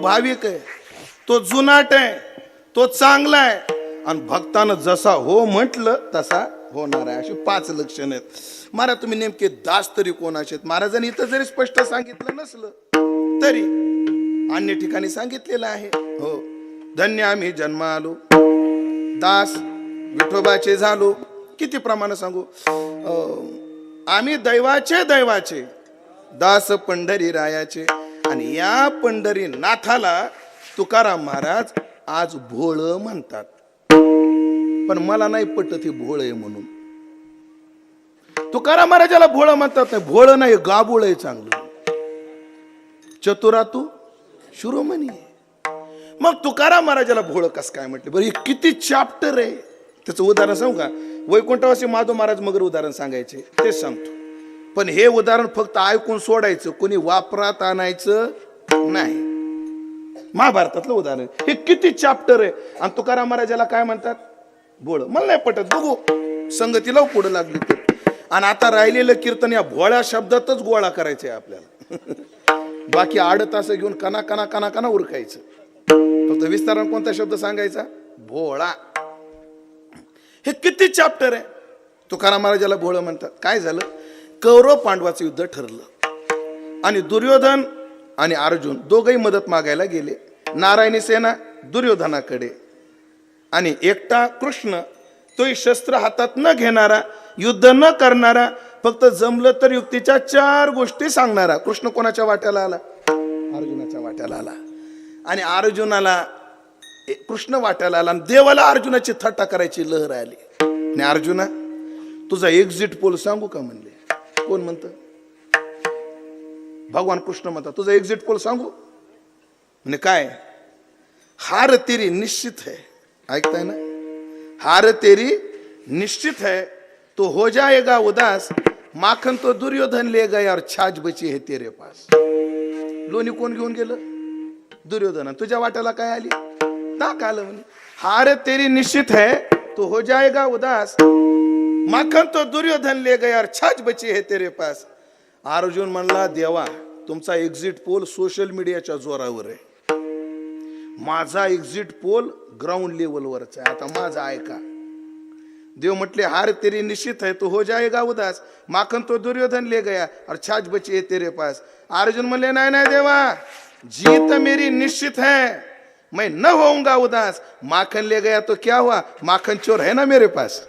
भाविक आहे, तो जुनाट आहे, तो चांगला आहे, आणि भक्तानं जसा हो म्हटलं तसा होणार आहे. अशी 5 लक्षणं आहेत. महाराज तुम्ही नेमके दास तरी कोणाचे आहेत? महाराजांनी इथं जरी स्पष्ट सांगितलं नसलं तरी अन्य ठिकाणी सांगितलेलं आहे. हो, धन्य आम्ही जन्म आलो, दास विठोबाचे झालो. किती प्रमाण सांगू? आम्ही दैवाचे दास पंढरी रायाचे. आणि या पंढरी नाथाला तुकाराम महाराज आज भोळ म्हणतात. पण मला नाही पटत हे भोळ आहे म्हणून. तुकाराम महाराजाला भोळ म्हणतात नाही, भोळ नाही, गाबुळ आहे चांगलं. चतुरातू शिरोमणी. मग तुकाराम महाराजाला भोळ कस काय म्हटले बरं? हे किती चॅप्टर आहे. त्याचं उदाहरण सांगू का? वैकुंठवासी माधव महाराज मगर उदाहरण सांगायचे, तेच सांगतो. पण हे उदाहरण फक्त ऐकून सोडायचं, कोणी वापरात आणायचं नाही. महाभारतातलं उदाहरण. हे किती चॅप्टर आहे. आणि तुकाराम महाराजाला काय म्हणतात? भोळ. मला नाही पटत. बघू संगतीला पुढे लागली ते. आणि आता राहिलेलं कीर्तन या भोळ्या शब्दातच गोळा करायचं आहे आपल्याला. बाकी आडत असं घेऊन कना कना कना कना उरकायचं. फक्त विस्तारण कोणता शब्द सांगायचा? भोळा. हे किती चॅप्टर आहे. तुकाराम महाराजाला भोळ म्हणतात. काय झालं? कौरव पांडवाचं युद्ध ठरलं आणि दुर्योधन आणि अर्जुन दोघही मदत मागायला गेले. नारायणी सेना दुर्योधनाकडे आणि एकटा कृष्ण, तोही शस्त्र हातात न घेणारा, युद्ध न करणारा, फक्त जमलं तर युक्तीच्या 4 गोष्टी सांगणारा. कृष्ण कोणाच्या वाट्याला आला? अर्जुनाच्या वाट्याला आला. आणि अर्जुनाला कृष्ण वाट्याला आला आणि देवाला अर्जुनाची थट्टा करायची लहर आली. आणि अर्जुना तुझा एक्झिट पोल सांगू का म्हणले. कोण म्हणतं? भगवान कृष्ण म्हणतात तुझा एक्झिट पोल सांगू. म्हणजे काय? हार तेरी निश्चित है. ऐकताय ना? हार तेरी निश्चित है, तो हो जाएगा उदास, माखन तो दुर्योधन ले गया और छाछ बची है तेरे पास. लोणी कोण घेऊन गेलं? दुर्योधन. तुझ्या वाट्याला काय आली? ताक आलं. म्हणे हार तेरी निश्चित है, तो हो जाएगा उदास, माखन तो दुर्योधन ले गया और छाछ बची है तेरे पास. अर्जुन म्हणला देवा तुमचा एक्झिट पोल सोशल मीडियाच्या जोरावर आहे, माझा एक्झिट पोल ग्राउंड लेवलवरचा आहे. आता माझा ऐका. देव म्हटले हार तेरी निश्चित है, तो हो जाएगा उदास, माखन तो दुर्योधन ले गया और छाछ बची है तेरे पास. अर्जुन म्हणले नाही नाही देवा, जीत मेरी निश्चित है, मैं न होऊंगा उदास, माखन ले गया तो क्या हुआ, माखन चोर है ना मेरे पास.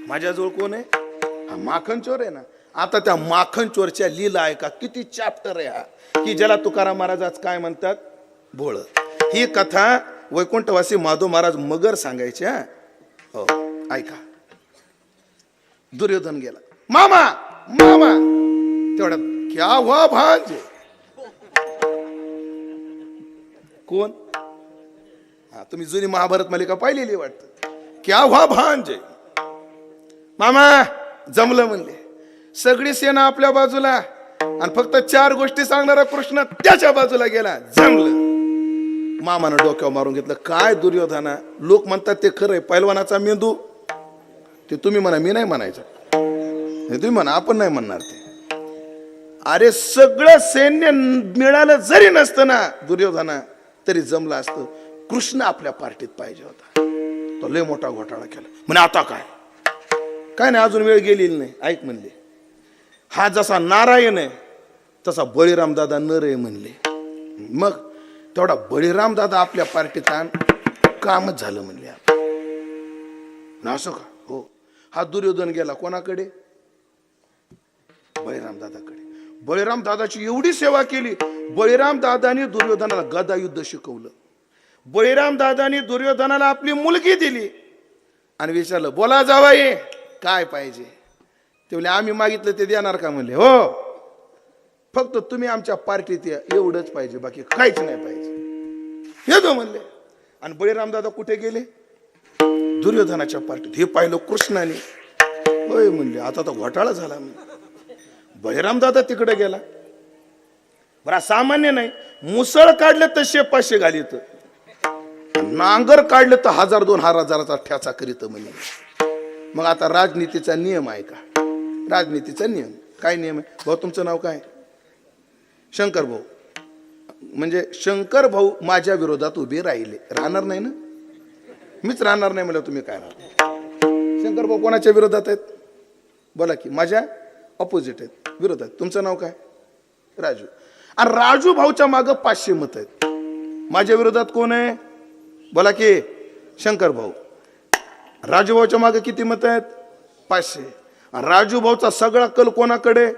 माझ्याजवळ कोण आहे? हा माखन चोर आहे ना. आता त्या माखन चोरच्या लीला आहे का? किती चॅप्टर आहे हा, की ज्याला तुकाराम महाराज आज काय म्हणतात? भोळ. ही कथा वैकुंठवासी माधव महाराज मगर सांगायचे. हो ऐका. दुर्योधन गेला. मामा मामा. तेवढ्यात क्या हुआ भांजे. कोण? हा तुम्ही जुनी महाभारत मालिका पाहिलेली वाटतं. क्या हुआ भांजे. मामा जमलं म्हणले. सगळी सेना आपल्या बाजूला आणि फक्त 4 गोष्टी सांगणारा कृष्ण त्याच्या बाजूला गेला. जमलं. मामानं डोक्यावर मारून घेतलं. काय दुर्योधना, लोक म्हणतात ते खरंय, पैलवानाचा मेंदू. ते तुम्ही म्हणा, मी नाही म्हणायचं. तुम्ही म्हणा, आपण नाही म्हणणार ते. अरे सगळं सैन्य मिळालं जरी नसतं ना दुर्योधना, तरी जमलं असतं. कृष्ण आपल्या पार्टीत पाहिजे होता. तो लय मोठा घोटाळा केला. म्हणे आता काय? काय नाही, अजून वेळ गेलेली नाही. ऐक म्हणले, हा जसा नारायण आहे तसा बळीराम दादा नर आहे म्हणले. मग तेवढा बळीराम दादा आपल्या पार्टीत आण, कामच झालं म्हणले. असं का? हो. हा दुर्योधन गेला कोणाकडे? बळीराम दादाकडे. बळीराम दादाची एवढी सेवा केली. बळीराम दादानी दुर्योधनाला गदा युद्ध शिकवलं. बळीराम दादानी दुर्योधनाला आपली मुलगी दिली आणि विचारलं बोला जावाई काय पाहिजे. ते म्हणले आम्ही मागितलं ते देणार का म्हणले. हो, फक्त तुम्ही आमच्या पार्टीत या एवढंच पाहिजे, बाकी काहीच नाही पाहिजे. हे दो म्हणले. आणि बळीराम दादा कुठे गेले? दुर्योधनाच्या पार्टीत. हे पाहिलं कृष्णाने. होय म्हणले, आता तर घोटाळा झाला. बळीराम दादा तिकडे गेला. बरं सामान्य नाही, मुसळ काढलं तर 500 घालीत, नांगर काढलं तर 1000-2000चा ठ्याचा करीत म्हणे. मग आता राजनीतीचा नियम आहे का? राजनीतीचा नियम काय नियम आहे? भाऊ तुमचं नाव काय? शंकर भाऊ. म्हणजे शंकर भाऊ माझ्या विरोधात उभे राहिले. राहणार नाही ना, मीच राहणार नाही म्हणलं, तुम्ही काय राहणार? शंकर भाऊ कोणाच्या विरोधात आहेत? बोला की. माझ्या ऑपोजिट आहेत, विरोधात. तुमचं नाव काय? राजू. आणि राजू भाऊच्या मागं 500 मत आहेत. माझ्या विरोधात कोण आहे? बोला की. शंकर भाऊ. राजू भाऊच्या मागं किती मत आहेत? 500. राजू भाऊचा सगळा कल कोणाकडे?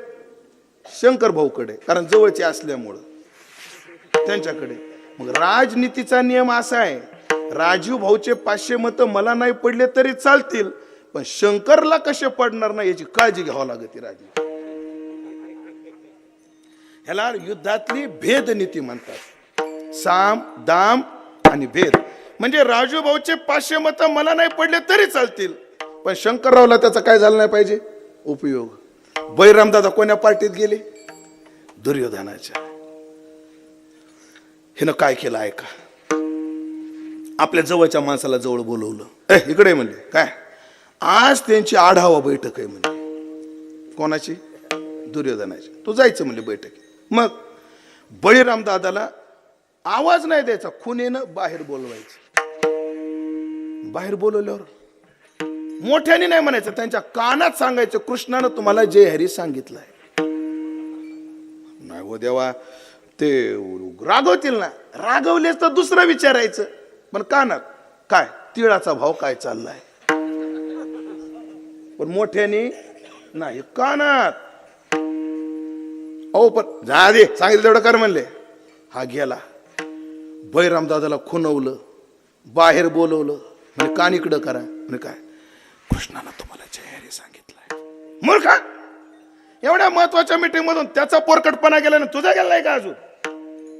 शंकर भाऊकडे, कारण जवळचे असल्यामुळं त्यांच्याकडे. मग राजनीतीचा नियम असा आहे, राजू भाऊचे 500 मत मला नाही पडले तरी चालतील, पण शंकरला कसे पडणार नाही याची काळजी घ्यावी लागते. राजू ह्याला युद्धातली भेद नीती म्हणतात. साम दाम आणि भेद. म्हणजे राजू भाऊचे 500 मत मला नाही पडले तरी चालतील, पण शंकररावला त्याचा काय झालं नाही पाहिजे? उपयोग. बैराम दादा कोण्या पार्टीत गेले? दुर्योधनाच्या. हिनं काय केलं ऐका. आपल्या जवळच्या माणसाला जवळ बोलवलं. इकडे म्हणले काय, आज त्यांची आढावा बैठक आहे म्हणजे. कोणाची? दुर्योधनाची. तू जायचं म्हणले बैठकीत. मग बळीराम दादाला आवाज नाही द्यायचा, खुनेनं बाहेर बोलवायचं. बाहेर बोलवल्यावर मोठ्याने नाही म्हणायचं, त्यांच्या कानात सांगायचं, कृष्णानं तुम्हाला जय हरी सांगितलंय. नाही हो देवा, ते रागवतील ना. रागवलेच तर दुसरं विचारायचं, पण कानात काय? तिळाचा भाव काय चाललाय? पण मोठ्याने नाही, कानात. अहो पण जा दे, सांगितलं तेवढं कर म्हणले. हा गेला. बैराम दादाला खुनवलं, बाहेर बोलवलं, म्हणजे कान इकडं करा. म्हणजे काय? कृष्णानं तुम्हाला जय हरी सांगितलंय. मूर्खा, एवढ्या महत्वाच्या मीटिंग मधून त्याचा पोरकटपणा गेला ना, तुझा गेलाय का अजून?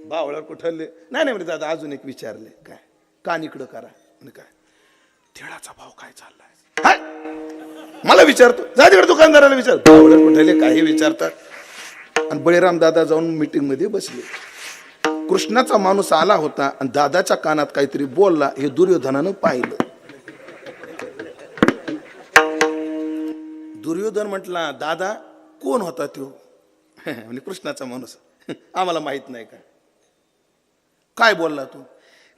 बावळा कुठले? नाही नाही म्हणजे दादा अजून एक विचारले. काय? कान इकडं करा. म्हणजे काय? तिळाचा भाव काय चाललाय? मला विचारतो, जा तिकडे दुकानदाराला विचार. बावळा कुठले काही विचारतात. आणि बळीराम दादा जाऊन मीटिंग मध्ये बसले. कृष्णाचा माणूस आला होता आणि दादाच्या कानात काहीतरी बोलला, हे दुर्योधनानं पाहिलं. दुर्योधन म्हटला, दादा कोण होता तो? म्हणजे कृष्णाचा माणूस. आम्हाला माहित नाही का? काय बोलला तू?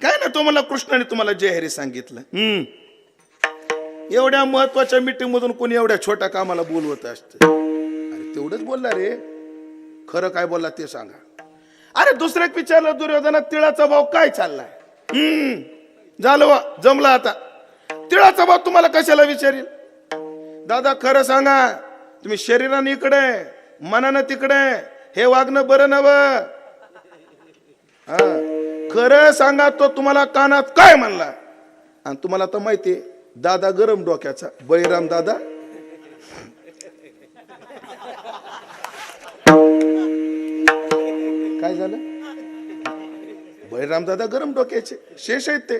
काय ना, तो मला कृष्णाने तुम्हाला जय हरी सांगितलं. एवढ्या महत्वाच्या मीटिंग मधून कोणी एवढ्या छोट्या कामाला बोलवत असत? अरे तेवढंच बोलला रे, खरं काय बोलला ते सांगा. अरे दुसऱ्याक विचारलं, दुर्योधना तिळाचा भाव काय चाललाय? झालं वा, जमलं आता. तिळाचा भाव तुम्हाला कशाला विचारील? दादा खरं सांगा, तुम्ही शरीराने इकडे, मनानं तिकडे, हे वागणं बरं नवं? खरं सांगा, तो तुम्हाला कानात काय म्हणला? आणि तुम्हाला तर माहितीये, दादा गरम डोक्याचा. बळीराम दादा काय झालं? बळीराम दादा गरम डोक्याचे शेष आहेत ते.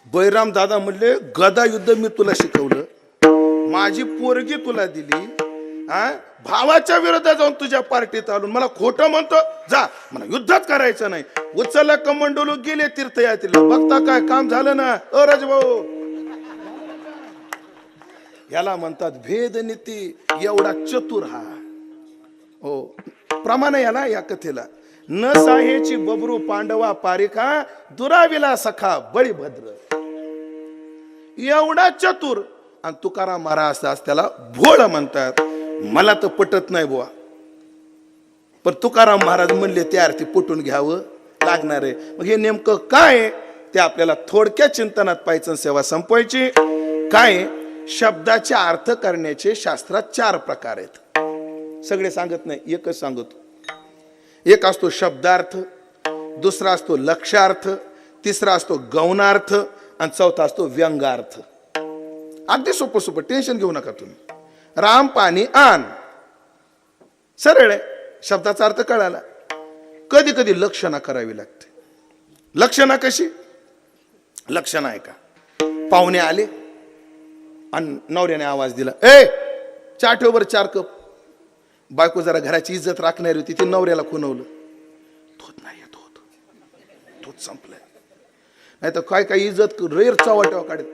बळीराम दादा म्हणले, गदा युद्ध मी तुला शिकवलं, माझी पोरगी तुला दिली, भावाच्या विरोधात जाऊन तुझ्या पार्टीत आलो, मला खोटं म्हणतो? जा, मला युद्धच करायचं नाही. उचलला कमंडोलू, गेले तीर्थयात्रेला. बघता काय काम झालं ना? राजभाऊ, याला म्हणतात भेदनीती. एवढा चतुर हा. हो, प्रमाण याला या कथेला. न साहेची बबरू पांडवा पारिका, दुराविला सखा बळीभद्र. एवढा चतुर. आणि तुकाराम महाराज त्याला भोळ म्हणतात. मला तर पटत नाही बुवा, पण तुकाराम महाराज म्हणले त्या अर्थी पटून घ्यावं लागणार आहे. मग हे नेमकं काय ते आपल्याला थोडक्या चिंतनात पाहायचं. सेवा संपवायची. काय? शब्दाचे अर्थ करण्याचे शास्त्रात 4 प्रकार आहेत. सगळे सांगत नाही, एकच सांगतो. एक असतो शब्दार्थ, दुसरा असतो लक्ष्यार्थ, तिसरा असतो गौणार्थ, आणि चौथा असतो व्यंगार्थ. अगदी सोपं सोपं, टेन्शन घेऊ नका तुम्ही. राम पाणी आण, सरळ आहे. शब्दाचा अर्थ कळाला. कधी कधी लक्षणा करावी लागते. लक्षणा कशी? लक्षणा आहे का? पाहुणे आले आणि नवऱ्याने आवाज दिला, ए चहा ठेव बरं 4 कप. बायको जरा घराची इज्जत राखणारी होती, ती नवऱ्याला खुनवलं. दूध नाही, दूध संपलंय. नाही तर काय काय इज्जत रेर चावाट्यावर काढत.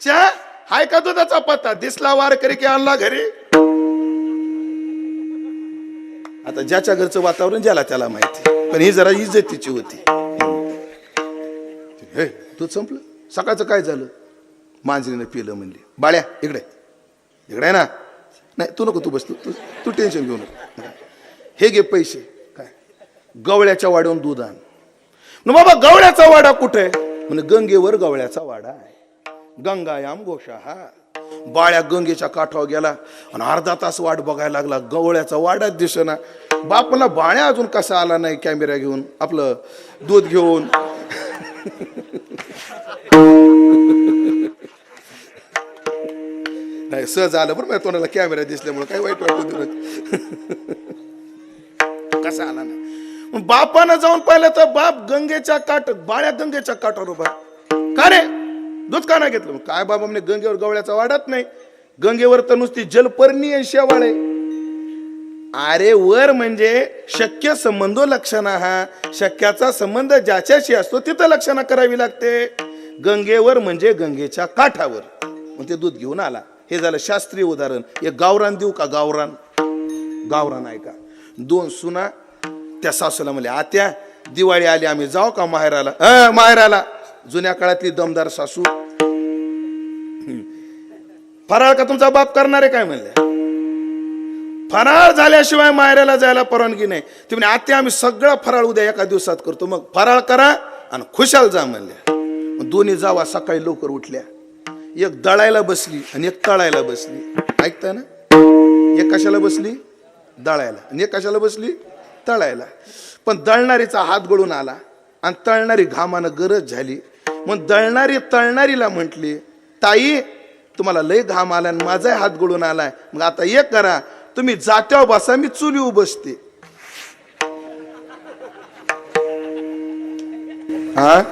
चहा हाय का दुधाचा पत्ता? दिसला वार करी की आणला घरी. आता ज्याच्या घरचं वातावरण ज्याला त्याला माहिती. पण ही जरा इज्जतीची होती. हे दूध संपलं. सकाळचं काय झालं? मांजरीनं पिलं म्हणली. बाळ्या इकडे इकडे ना. नाही तू नको, तू बस, तू टेन्शन घेऊ नको. हे घे पैसे. काय? गवळ्याच्या वाड्यावरून दूध आण. बाबा गवळ्याचा वाडा कुठे? म्हणजे गंगेवर गवळ्याचा वाडा आहे. गंगायाम गोशाहा. बाळ्या गंगेच्या काठावर गेला आणि अर्धा तास वाट बघायला लागला. गवळ्याचा वाडाच दिसेना. बापला बाळ्या अजून कसा आला नाही कॅमेरा घेऊन, आपलं दूध घेऊन. नाही सहज आलं बरं, माझ्या तोंडाला कॅमेरा दिसल्यामुळे काही वाईट वाटत कसा आला ना. बापानं जाऊन पाहिलं तर बाप गंगेच्या काठ, बाळ्या गंगेच्या काठावर उभा. का रे दूध का नाही घेतलं? काय बाबा म्हणजे गंगेवर गवळ्याचा वाढत नाही. गंगेवर तर नुसती जलपर्णी आहे, शेवाळे. अरे वर म्हणजे शक्य संबंधो लक्षणा. हा शक्याचा संबंध ज्याच्याशी असतो तिथं लक्षणा करावी लागते. गंगेवर म्हणजे गंगेच्या काठावर. मग ते दूध घेऊन आला. हे झालं शास्त्रीय उदाहरण. एक गावरान देऊ का? गावरान. गावरान आहे का? दोन सुना त्या सासूला म्हणले, आत्या दिवाळी आली, आम्ही जाऊ का माहेराला? माहेराला. जुन्या काळातली दमदार सासू. फराळ का तुमचा बाप करणारे? काय म्हणले, फराळ झाल्याशिवाय माहेराला जायला परवानगी नाही. ते म्हणे, आत्या आम्ही सगळा फराळ उद्या एका दिवसात करतो. मग फराळ करा आणि खुशाल जा म्हणल्या. दोन्ही जावा सकाळी लवकर उठल्या. एक दळायला बसली आणि एक तळायला बसली. ऐकताय ना? एक कशाला बसली? दळायला. आणि एक कशाला बसली? तळायला. पण दळणारीचा हात गळून आला आणि तळणारी घामानं गरज झाली. मग दळणारी तळणारीला म्हटली, ताई तुम्हाला लय घाम आला आणि माझा हात गळून आलाय. मग आता एक करा, तुम्ही जात्यावर बसा, मी चुलीवर बसते. हा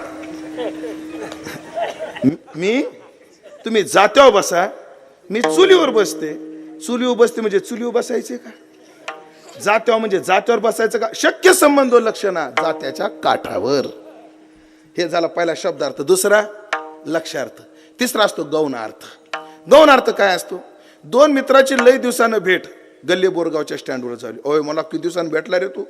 मी तुम्ही जात्यावर बसा, मी चुलीवर बसते. चुलीवर बसते म्हणजे चुलीवर बसायचे का? जात्यावर म्हणजे जात्यावर बसायचं का? शक्य संबंध लक्षणा जात्याच्या काठावर. हे झाला पहिला शब्दार्थ. दुसरा लक्षार्थ. तिसरा असतो गौणार्थ. गौणार्थ काय असतो? दोन मित्राची लय दिवसानं भेट गल्ली बोरगावच्या स्टँडवर झाली. ओय मला किती दिवसानं भेटला रे तू?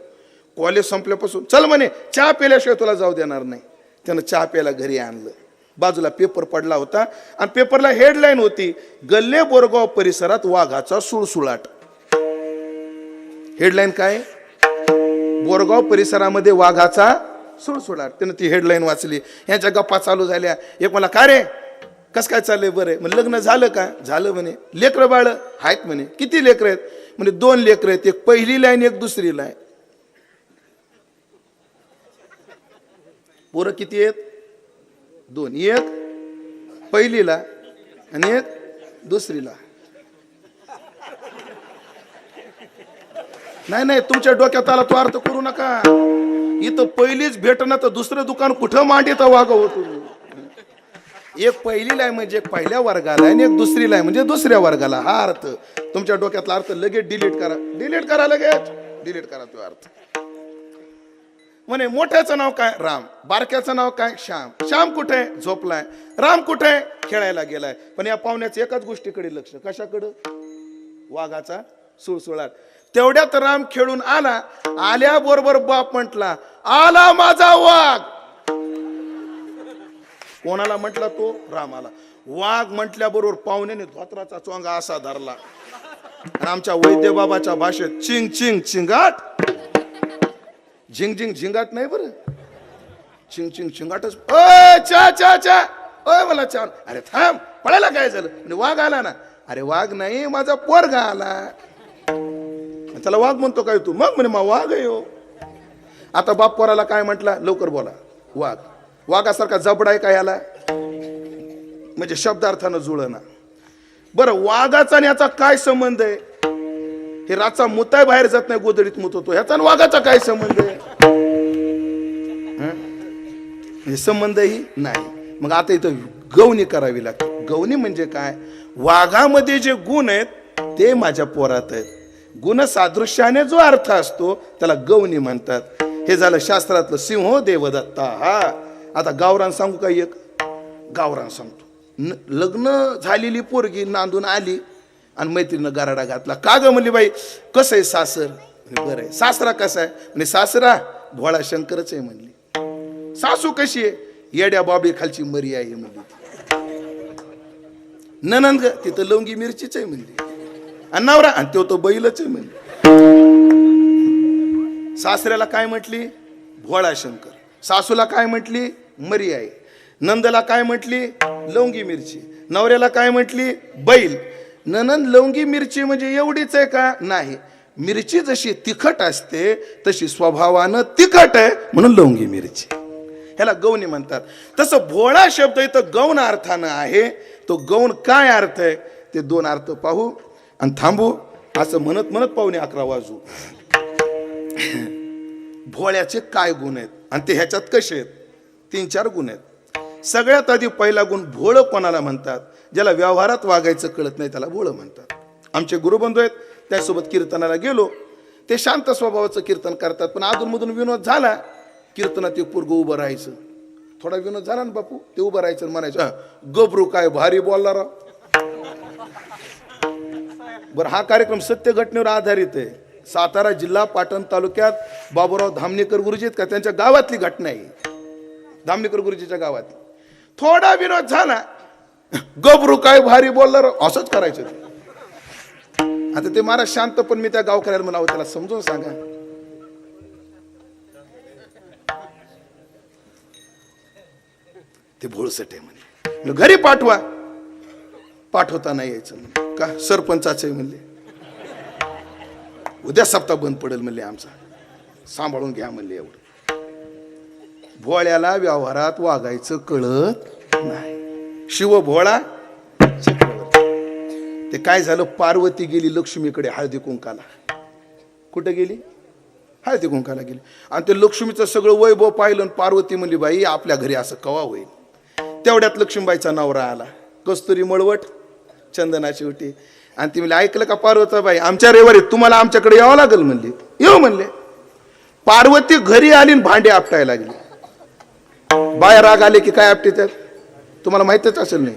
कॉलेज संपल्यापासून. चल म्हणे, चहा प्यायल्याशिवाय तुला जाऊ देणार नाही. त्यानं चहा प्यायला घरी आणलं. बाजूला पेपर पडला होता आणि पेपरला हेडलाईन होती, गल्ले बोरगाव परिसरात वाघाचा सुळसुळाट. हेडलाईन काय? बोरगाव परिसरामध्ये वाघाचा सुळसुळाट. त्यानं ती हेडलाईन वाचली. यांच्या गप्पा चालू झाल्या. एक मला, का रे कस काय चाललंय? बरं. म्हणजे लग्न झालं का? झालं म्हणे. लेकरं बाळ आहेत म्हणे. किती लेकरं आहेत? म्हणजे 2 लेकरं आहेत. एक पहिलीला आहे एक दुसरीला आहे. पोरं किती आहेत? 2. एक पहिलीला आणि एक दुसरीला. नाही तुमच्या डोक्यात आला तो अर्थ करू नका. इथं पहिलीच भेटणं तर दुसरं दुकान कुठं मांडीचा वागा होतो. एक पहिलीला आहे म्हणजे पहिल्या वर्गाला आणि एक दुसरीला आहे म्हणजे दुसऱ्या वर्गाला. हा अर्थ तुमच्या डोक्यातला अर्थ लगेच डिलीट करा. डिलीट करा, लगेच डिलीट करा तो अर्थ. म्हणे मोठ्याचं नाव काय? राम. बारक्याचं नाव काय? श्याम. श्याम कुठे? झोपलाय. राम कुठे? खेळायला गेलाय. पण या पाहुण्याचं एकाच गोष्टीकडे लक्ष. कशाकडं? वाघाचा सुळसुळाट. तेवढ्यात राम खेळून आला. आल्याबरोबर बाप म्हटला, आला माझा वाघ. कोणाला म्हटला तो? रामाला. वाघ म्हटल्याबरोबर पाहुण्याने धोत्राचा चोंगा असा धरला. आणि आमच्या वैद्य बाबाच्या भाषेत चिंग चिंग चिंगाट. झिंग झिंग झिंगाट नाही बरं, चिंग चिंग चिंगाटच. चा चा चा. मला चा. अरे थांब, पळायला काय झालं? म्हणजे वाघ आला ना. अरे वाघ नाही, माझा पोरगा आला. त्याला वाघ म्हणतो काय तू? मग म्हणे मग वाघ आहे हो. आता बाप पोराला काय म्हटला? लवकर बोला. वाघ. वाघासारखा जबडा आहे का याला? म्हणजे शब्दार्थानं जुळना. बरं, वाघाचा आणि याचा काय संबंध आहे? हे रातचा मुताय बाहेर जात नाही, गोदडीत मुत होतो. ह्याचा आणि वाघाचा काय संबंध आहे? म्हणजे संबंधही नाही. मग आता इथं गवणी करावी लागते. गवणी म्हणजे काय? वाघामध्ये जे गुण आहेत ते माझ्या पोरात आहेत. गुण सादृश्याने जो अर्थ असतो त्याला गवणी म्हणतात. हे झालं शास्त्रातलं सिंहो देवदत्ता. हा आता गावरान सांगू का? एक गावरान सांगतो. लग्न झालेली पोरगी नांदून आली आणि मैत्रीनं गराडा घातला. का ग म्हणली बाई, कसं आहे सासर? बरं आहे. सासरा कसा आहे? म्हणजे सासरा भोळा शंकरच आहे म्हणली. सासू कशी आहे? येड्या बाबी खालची मरी आहे म्हणली. ननंद ग तिथं लवंगी मिरचीच आहे म्हणली. आणि नवरा आणि तो बैलच आहे म्हणली. सासऱ्याला काय म्हटली? भोळा शंकर. सासूला काय म्हटली? मरी आहे. नंदला काय म्हटली? लवंगी मिरची. नवऱ्याला काय म्हटली? बैल. ननंद लवंगी मिरची म्हणजे एवढीच आहे का? नाही. मिरची जशी तिखट असते तशी स्वभावानं तिखट आहे म्हणून लवंगी मिरची. ह्याला गौणी म्हणतात. तसं भोळा शब्द इथं गौण अर्थानं आहे. तो गौण काय अर्थ आहे ते दोन अर्थ पाहू आणि थांबू. असं म्हणत म्हणत 11:15 वाजू. भोळ्याचे काय गुण आहेत आणि ते ह्याच्यात कसे आहेत? 3-4 गुण आहेत. सगळ्यात आधी पहिला गुण, भोळं कोणाला म्हणतात? ज्याला व्यवहारात वागायचं कळत नाही त्याला भोळं म्हणतात. आमचे गुरुबंधू आहेत, त्यासोबत कीर्तनाला गेलो. ते शांत स्वभावाचं कीर्तन करतात, पण अधूनमधून विनोद झाला कीर्तनात एक पोरगं उभं राहायचं. थोडा विनोद झाला ना बापू, ते उभं राहायचं म्हणायचं, गबरू काय भारी बोलला राव. बरं, हा कार्यक्रम सत्य घटनेवर आधारित आहे. सातारा जिल्हा पाटण तालुक्यात बाबूराव धामणेकर गुरुजी आहेत का, त्यांच्या गावातली घटना आहे. धामणेकर गुरुजीच्या गावात थोडा विनोद झाला, गबरू काय भारी बोलला राव, असंच करायचं ते. आता ते महाराज शांत, पण मी त्या गावकऱ्याला म्हणावं त्याला समजून सांगा. ते भोळसट आहे म्हणे. घरी पाठवा. पाठवता नाही यायचं म्हणे. का? सरपंचाचं आहे म्हणले. उद्या सप्ताह बंद पडेल म्हणले आमचा, सांभाळून घ्या म्हणले. एवढं भोळ्याला व्यवहारात वागायचं कळत नाही. शिव भोळा चक्रवर्ती. ते काय झालं, पार्वती गेली लक्ष्मीकडे हळदी कुंकाला. कुठे गेली? हळदी कुंकाला गेली. आणि ते लक्ष्मीचं सगळं वैभव पाहिलं. पार्वती म्हणली, बाई आपल्या घरी असं कवा होईल? तेवढ्यात लक्ष्मीबाईचा नवरा आला, कस्तुरी मळवट, चंदनाची उटी. आणि ती म्हणली, ऐकलं का पार्वतीबाई, आमच्या रविवारी तुम्हाला आमच्याकडे यावं लागेल म्हणली. येऊ म्हणले. पार्वती घरी आली आणि भांडे आपटायला लागली. बाया राग आले की काय आपटे, तुम्हाला माहितच असेल. नाही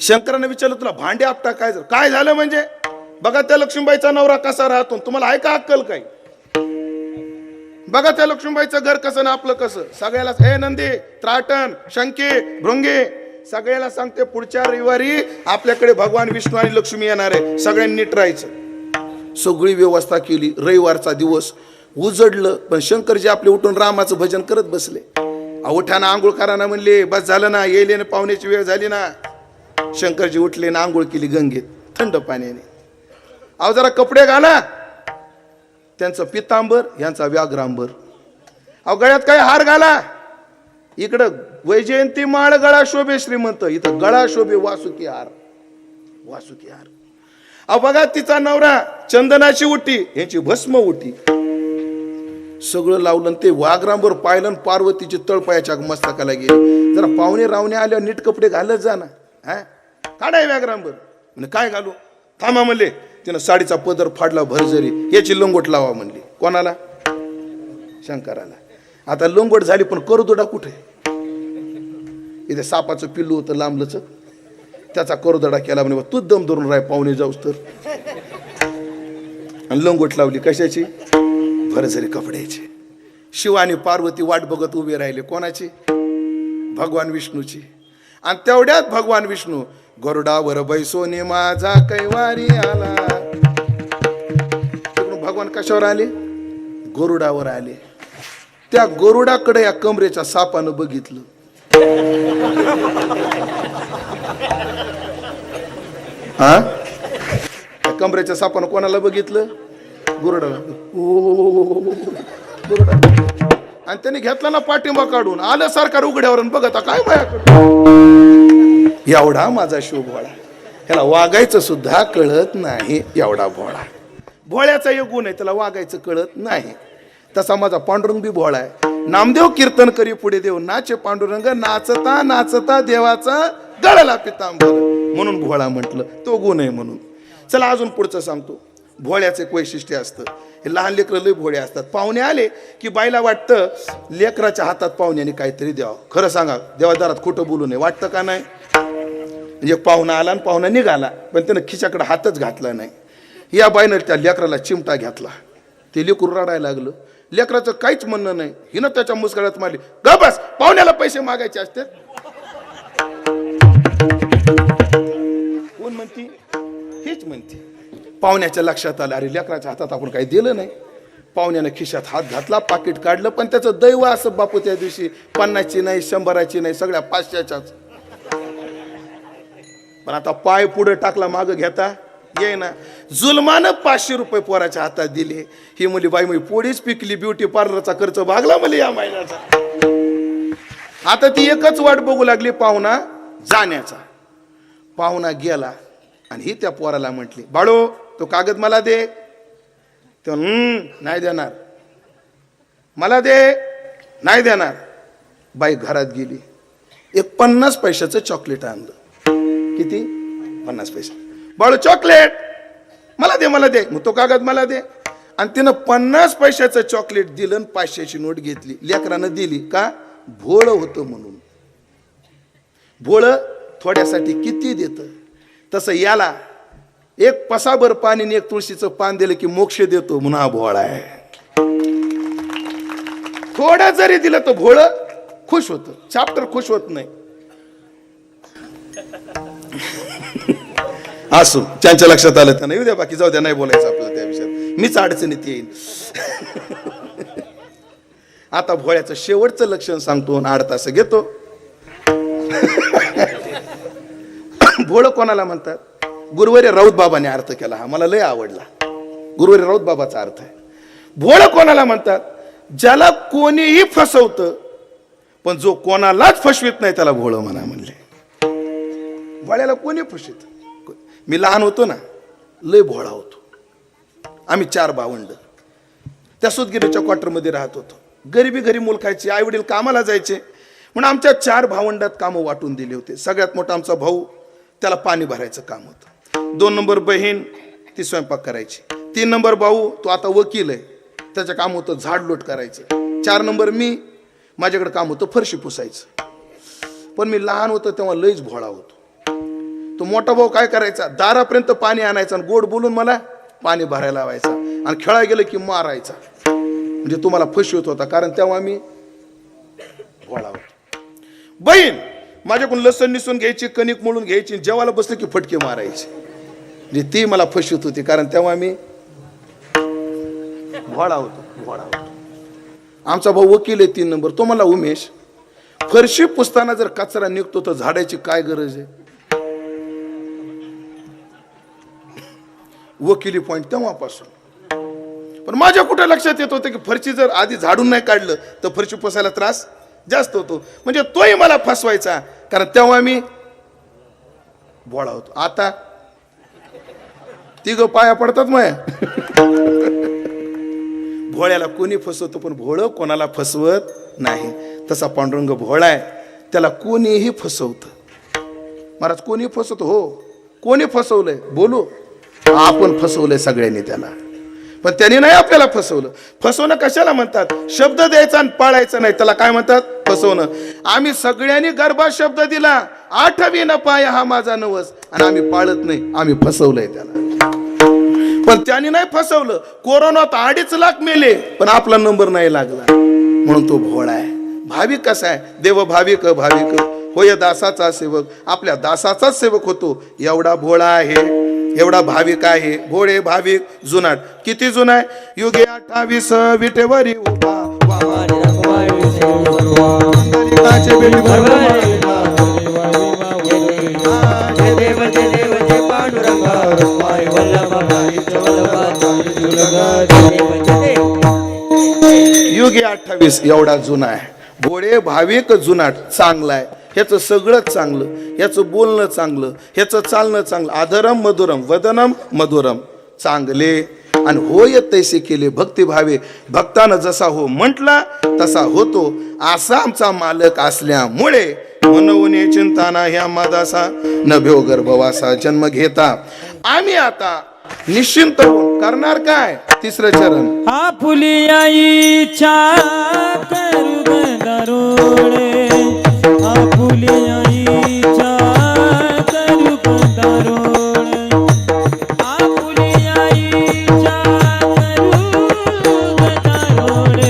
शंकराने विचारलं, तुला भांडे आपटा काय झालं? काय झालं म्हणजे? बघा त्या लक्ष्मीबाईचा नवरा कसा राहतो, तुम्हाला आहे का अक्कल काय? बघा त्या लक्ष्मीबाईचं घर कसं ना आपलं कसं. सगळ्याला हे नंदी, त्राटण, शंके, भृंगे सगळ्याला सांगते, पुढच्या रविवारी आपल्याकडे भगवान विष्णू आणि लक्ष्मी येणार आहे, सगळ्यांनी नीट राहायचं. सगळी व्यवस्था केली. रविवारचा दिवस उजडलं, पण शंकरजी आपले उठून रामाचं भजन करत बसले. उठाना आंघोळ कराना म्हणले, बस झालं ना, येईल ना, पाहुण्याची वेळ झाली ना. शंकरजी उठले ना, आंघोळ केली गंगेत थंड पाण्याने. अहो जरा कपडे घाला. त्यांचं पितांबर, यांचा व्याघ्रांबर. अहो गळ्यात काय हार घाला. इकडं वैजयंती माळ गळा शोभे श्रीमंत, इथं गळा शोभे वासुकी हार. वासुकी हार. अहो बघा तिचा नवरा, चंदनाची उटी, यांची भस्म उटी. सगळं लावलं. ते वाघरांबर पाहिलं. पार्वतीची तळपायाच्या मस्तकाला गेली. जरा पाहुणे रावणे आल्यावर नीट कपडे घालत जा ना. हा काढाय व्याघ्रांबर. म्हणजे काय घालू? थांबा म्हणले. तिनं साडीचा पदर फाडला भरजरी. याची लंगोट लावा म्हणली. कोणाला? शंकराला. आता लंगोट झाली, पण करदोडा कुठे? इथे सापाचं पिल्लू होतं लांबलच, त्याचा करदोडा केला. म्हणे तू दम धरून राह पाहुणे जाऊस तर. आणि लंगोट लावली. कशाची? भरजरी कपड्याची. शिव आणि पार्वती वाट बघत उभे राहिले. कोणाची? भगवान विष्णूची. आणि तेवढ्यात भगवान विष्णू गरुडावर बैसोने माझा कैवारी आला. भगवान कशावर आले? गरुडावर आले. त्या गरुडाकडे या कमरेच्या सापानं बघितलं. हा कमरेच्या सापानं कोणाला बघितलं? गरुडाला. आणि त्याने घेतला ना पाठिंबा काढून. आलं सरकार उघड्यावर, बघता काय माझ्याकडे. एवढा माझा शिव भोळा. ह्याला वागायचं सुद्धा कळत नाही. एवढा भोळा. भोळ्याचा एक गुण आहे, त्याला वागायचं कळत नाही. तसा माझा पांडुरंग बी भोळा आहे. नामदेव कीर्तन करी पुढे देव, नाचे पांडुरंग, नाचता नाचता देवाचा गळला पितांबर, म्हणून भोळा म्हटलं. तो गुण आहे म्हणून. चला अजून पुढचं सांगतो. भोळ्याचं एक वैशिष्ट्य असतं. हे लहान लेकरं लय भोळे असतात. पाहुणे आले की बाईला वाटतं लेकराच्या हातात पाहुण्याने काहीतरी द्यावं. खरं सांगा, देवादारात खोटं बोलू नये. वाटतं का नाही? म्हणजे पाहुणा आला आणि पाहुणा निघाला, पण त्यानं खिशाकडे हातच घातला नाही. या बाईनं त्या लेकराला चिमटा घातला. ते लेकरू रडायला लागलं. लेकराचं काहीच म्हणणं नाही, हिनं त्याच्या मुस्कळात मारली. ग बस, पाहुण्याला पैसे मागायचे असते. कोण म्हणती? हीच म्हणती. पाहुण्याच्या लक्षात आलं, अरे लेकराच्या हातात आपण काही दिलं नाही. पाहुण्यानं खिशात हात घातला, पाकिट काढलं, पण त्याचं दैव असं बापू त्या दिवशी 50ची नाही, 100ची नाही, सगळ्या 500च्याच. पण आता पाय पुढे टाकला, माग घेता ये ना. जुलमानं 500 रुपये पोराच्या हातात दिले. ही मुली बाई मी पोळीच पिकली, ब्युटी पार्लरचा खर्च भागला मला या महिन्याचा. आता ती एकच वाट बघू लागली पाहुणा जाण्याचा. पाहुणा गेला आणि ही त्या पोराला म्हटली, बाळो तो कागद मला दे. तो नाही देणार. मला दे, नाही देणार. बाई घरात गेली, एक 50 पैशाचं चॉकलेट आणलं. किती? 50 पैसे. बाळू चॉकलेट मला दे, मला दे. मग तो कागद मला दे. आणि तिनं 50 पैशाचं चॉकलेट दिलं, 500ची नोट घेतली. लेकरानं दिली का? भोळ होतं म्हणून. भोळ थोड्यासाठी किती देतं. तसं याला एक पसाभर पाणी आणि एक तुळशीचं पान दिलं की मोक्ष देतो म्हणून हा भोळा आहे. थोडं जरी दिलं तर भोळ खुश होतं, चॅप्टर खुश होत नाही. असो, त्यांच्या लक्षात आलं तर नाही उद्या, बाकी जाऊ द्या, नाही बोलायचं आपल्याला त्या विषयात, मीच अडचणीत येईन. आता भोळ्याचं शेवटचं लक्षण सांगतो, 8 तास घेतो. भोळ कोणाला म्हणतात? गुरुवारी राऊत बाबाने अर्थ केला, हा मला लय आवडला. गुरुवारी राऊत बाबाचा अर्थ आहे. भोळ कोणाला म्हणतात? ज्याला कोणीही फसवतं पण जो कोणालाच फसवित नाही त्याला भोळ म्हणा म्हणले. भोळ्याला कोणी फसवित? मी लहान होतो ना, लय भोळा होतो. आम्ही 4 भावंड त्या सुतगिरीच्या क्वार्टरमध्ये राहत होतो. गरिबी घरी मूल खायची, आई वडील कामाला जायचे, म्हणून आमच्या 4 भावंडात कामं वाटून दिली होते. सगळ्यात मोठा आमचा भाऊ, त्याला पाणी भरायचं काम होतं. 2 नंबर बहीण, ती स्वयंपाक करायची. 3 नंबर भाऊ, तो आता वकील आहे, त्याचं काम होतं झाडलोट करायचं. 4 नंबर मी, माझ्याकडे काम होतं फरशी पुसायचं. पण मी लहान होतो तेव्हा लईच भोळा होतो. तो मोठा भाऊ काय करायचा? दारापर्यंत पाणी आणायचं आणि गोड बोलून मला पाणी भरायला लावायचा आणि खेळायला गेलं की मारायचा. म्हणजे तुम्हाला फसवत होता, कारण तेव्हा मी भोळा होतो. बहीण माझ्याकडून लसूण निसून घ्यायची, कणिक मळून घ्यायची, जेवायला बसलं की फटके मारायचे. म्हणजे ती मला फसवत होती, कारण तेव्हा मी भोळा होतो. आमचा भाऊ वकील आहे 3 नंबर, तो मला, उमेश, फरशी पुसताना जर कचरा निघतो तर झाडायची काय गरज आहे? वकिली पॉइंट तेव्हापासून. पण माझ्या कुठे लक्षात येत होतं की फरशी जर आधी झाडून नाही काढलं तर फरशी पुसायला त्रास जास्त होतो. म्हणजे तोही मला फसवायचा, कारण तेव्हा मी भोळा होतो. आता 3 पाया पडतात माया. भोळ्याला कोणी फसवतो पण भोळ कोणाला फसवत नाही. तसा पांडुरंग भोळा आहे, त्याला कोणीही फसवतं. महाराज कोणी फसवतो? हो, कोणी फसवलंय? बोलू, आपण फसवलंय सगळ्यांनी त्याला, पण त्यांनी नाही आपल्याला फसवलं. फसवणं कशाला म्हणतात? शब्द द्यायचा आणि पाळायचा नाही, त्याला काय म्हणतात? फसवणं. आम्ही सगळ्यांनी गर्भात शब्द दिला, 8वीनं पाय हा माझा नवस, आणि आम्ही पाळत नाही, आम्ही फसवलंय त्याला. पण त्यांनी नाही फसवलं. कोरोनात 2.5 लाख मेले पण आपला नंबर नाही लागला, म्हणून तो भोळा आहे. भाविक कसा आहे? देव भाविक भाविक होय दासाचा सेवक, आपल्या दासाचाच सेवक होतो. एवढा भोळा आहे, एवढा भाविक आहे. भोळे भाविक जुनाट. किती जुना आहे? युगे 28 विटेवरी उभा, युगे 28 एवढा जुना आहे. भोळे भाविक जुनाट चांगला आहे. ह्याचं सगळंच चांगलं, ह्याचं बोलणं चांगलं, ह्याचं चालणं चांगलं. आधरम मधुरम वदनम मधुरम, चांगले आणि होय तैसे केले भक्तिभावे. भक्तानं जसा हो म्हटला तसा होतो, असा आमचा मालक असल्यामुळे मनवणे चिंता ना ह्या मादासा नभ्यो गर्भवासा जन्म घेता. आम्ही आता निश्चिंत होऊन करणार काय? 3रं चरण. आपुली आईच्या करुगदारोळे, आपुली आईच्या करुगदारोळे, आपुली आईच्या करुगदारोळे.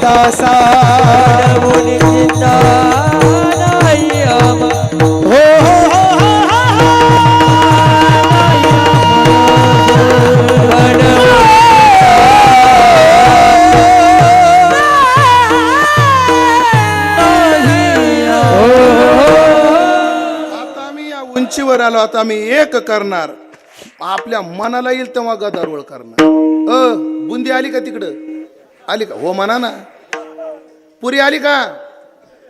दासा मनवुनी चिंता नाही आम्हा हो हो हो हो हो आता आम्ही या उंचीवर आलो, आता आम्ही एक करणार, आपल्या मनाला येईल तेव्हा गदारोळ करणार. बुंदी आली का तिकडं? आली का? हो म्हणा ना. पुरी आली का?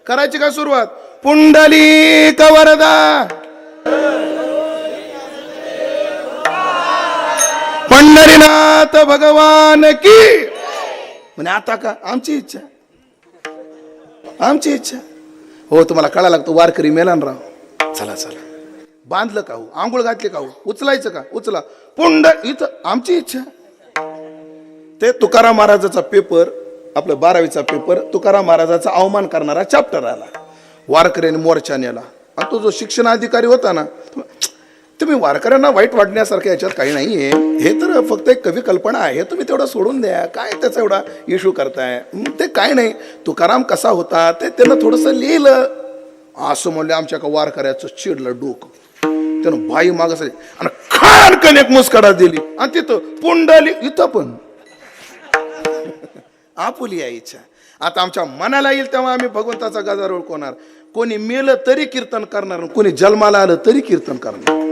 करायची का सुरुवात? पुंडलिक वरदा पंढरीनाथ भगवान की. म्हणे आता का? आमची इच्छा, आमची इच्छा. हो तुम्हाला कळायला लागतो वारकरी मेलान राव. चला चला, बांधलं का हो? आंघोळ घातली का हो? उचलायचं का? उचला. पुंड इथं आमची इच्छा. ते तुकाराम महाराजाचा पेपर, आपलं 12वीचा पेपर, तुकाराम महाराजाचा अवमान करणारा चॅप्टर आला. वारकऱ्यांनी मोर्चा नेला. आणि तो जो शिक्षणाधिकारी होता ना, तुम्ही वारकऱ्यांना वाईट वाटण्यासारखं याच्यात काही नाहीये, हे तर फक्त एक कवी कल्पना आहे, तुम्ही तेवढं सोडून द्या, काय त्याचा एवढा इश्यू करताय? ते काय नाही, तुकाराम कसा होता ते त्यानं थोडंसं लिहिलं. असं म्हणले आमच्या का वारकऱ्याचं चिडलं डोकं. त्यानं बाई मागस आणि खानकन एक मुस्काडा दिली. आणि तिथं पुंडली, इथं पण आपुली आहे इच्छा. आता आमच्या मनाला येईल तेव्हा आम्ही भगवंताचा गदारोळ कोणार. कोणी मेलं तरी कीर्तन करणार, कोणी जन्माला आलं तरी कीर्तन करणार.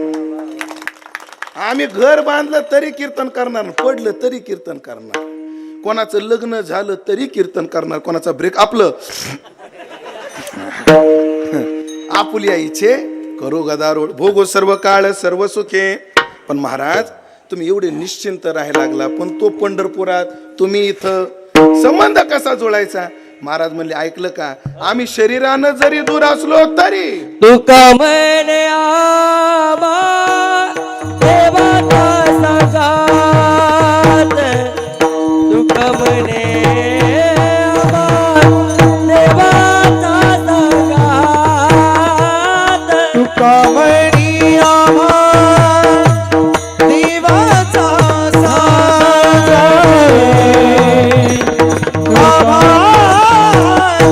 आम्ही घर बांधलं तरी कीर्तन करणार, पडलं तरी कीर्तन करणार, कोणाचं लग्न झालं तरी कीर्तन करणार, कोणाचा ब्रेक आपलं आपुली आईचे करू गदारोळ. भोगो सर्व काळ सर्व सुखे. पण महाराज तुम्ही एवढे निश्चिंत राहायला लागला, पण तो पंढरपुरात, तुम्ही इथं, संबंध कसा जोडायचा? महाराज म्हणले ऐकलं का? आम्ही शरीरानं जरी दूर असलो तरी तुका म्हणे आम्हा देवाचा संगात. तुका म्हणे आम्हा देवाचा संगात. तुका म्हणी आम्हा देवाचा साथ. आम्हा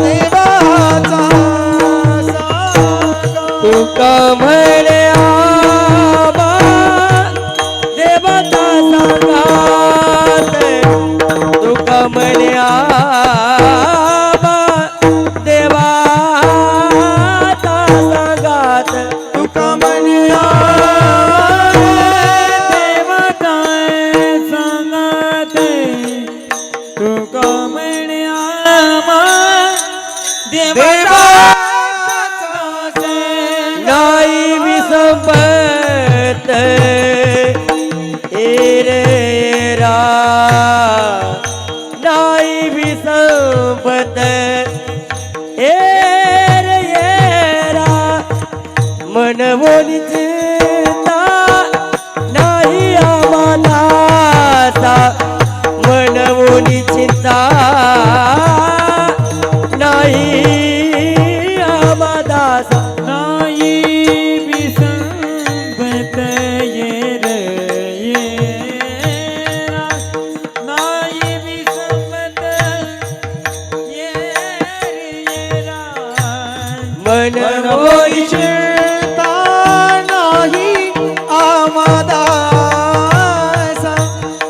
देवाचा साथ. तुका म्हणे आम्हा देवाचा संगात. तुका म्हणे आम्हा देवाचा संगात. तुका म्हणी देवाचा संगात. तुका म्हणे आम्हा देवाचा नाही विसंपत एरा. नाही विसंपत एरा. मनवोनी चिंता नाही आम्हाला. मनवोनी चिंता नाही आम्हाला. नाही विसंपत येरा. नाही विसंपत येरा. मनवोनी चिंता नाही आम्हादासा.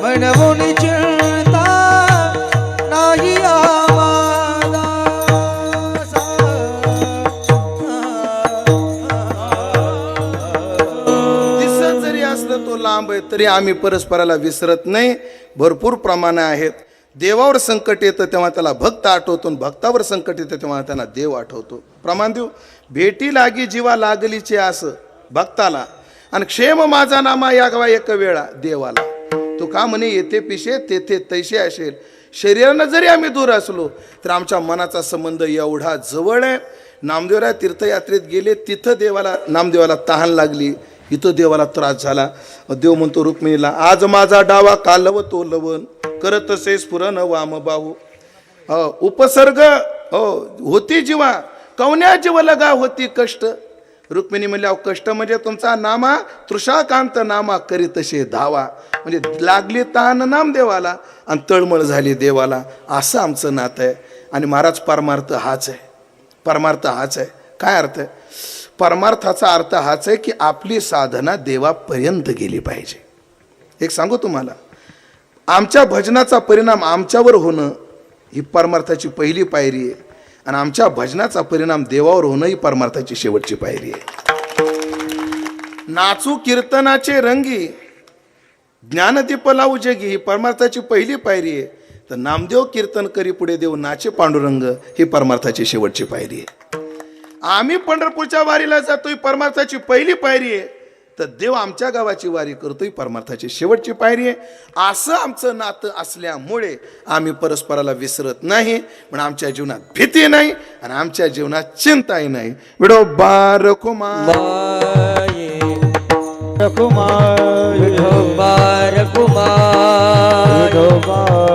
मनवून चिंता नाही आम्हादासा. दिसत जरी असलं तो लांब आहे तरी आम्ही परस्पराला विसरत नाही. भरपूर प्रमाण आहेत. देवावर संकट येतं तेव्हा त्याला भक्त आठवतो, आणि भक्तावर संकट येतं तेव्हा त्यांना देव आठवतो. प्रमाण देऊ. भेटी लागी जीवा लागलीचे असं भक्ताला, आणि क्षेम माझा नामा यागवा एक वेळा देवाला. तो का म्हणे येथे पिशे तेथे तैसे असेल. शरीरानं जरी आम्ही दूर असलो तर आमच्या मनाचा संबंध एवढा जवळ आहे. नामदेवराय तीर्थयात्रेत गेले, तिथं देवाला, नामदेवाला तहान लागली, इथं देवाला त्रास झाला. देव म्हणतो रुक्मिणीला, आज माझा डावा कालव तो लवण करत से स्फुरन वाम बाहू. उपसर्ग होती जीवा, कवन्या जीव लगा होती कष्ट. रुक्मिणी म्हणल्या कष्ट म्हणजे तुमचा नामा तृषाकांत नामा करी तसे धावा. म्हणजे लागली तहान नामदेवाला आणि तळमळ झाली देवाला. असं आमचं नातं आहे. आणि महाराज परमार्थ हाच आहे. परमार्थ हाच आहे. काय अर्थ आहे? परमार्थाचा अर्थ हाच आहे की आपली साधना देवापर्यंत गेली पाहिजे. एक सांगू तुम्हाला, आमच्या भजनाचा परिणाम आमच्यावर होणं ही परमार्थाची पहिली पायरी आहे आणि आमच्या भजनाचा परिणाम देवावर होणं ही परमार्थाची शेवटची पायरी आहे. नाचू कीर्तनाचे रंगी, ज्ञानदीप लावू जगी ही परमार्थाची पहिली पायरी आहे. तर नामदेव कीर्तन करी पुढे देव नाचे पांडुरंग ही परमार्थाची शेवटची पायरी आहे. आम्ही पंढरपूरच्या वारीला जातोय, परमार्थाची पहिली पायरी आहे. तर देव आमच्या गावाची वारी करतोय, परमार्थाची शेवटची पायरी आहे. असं आमचं नातं असल्यामुळे आम्ही परस्पराला विसरत नाही, पण आमच्या जीवनात भीती नाही आणि आमच्या जीवनात चिंताही नाही. विठोबा रखुमा कुमार विठोबा कुमार विठोबा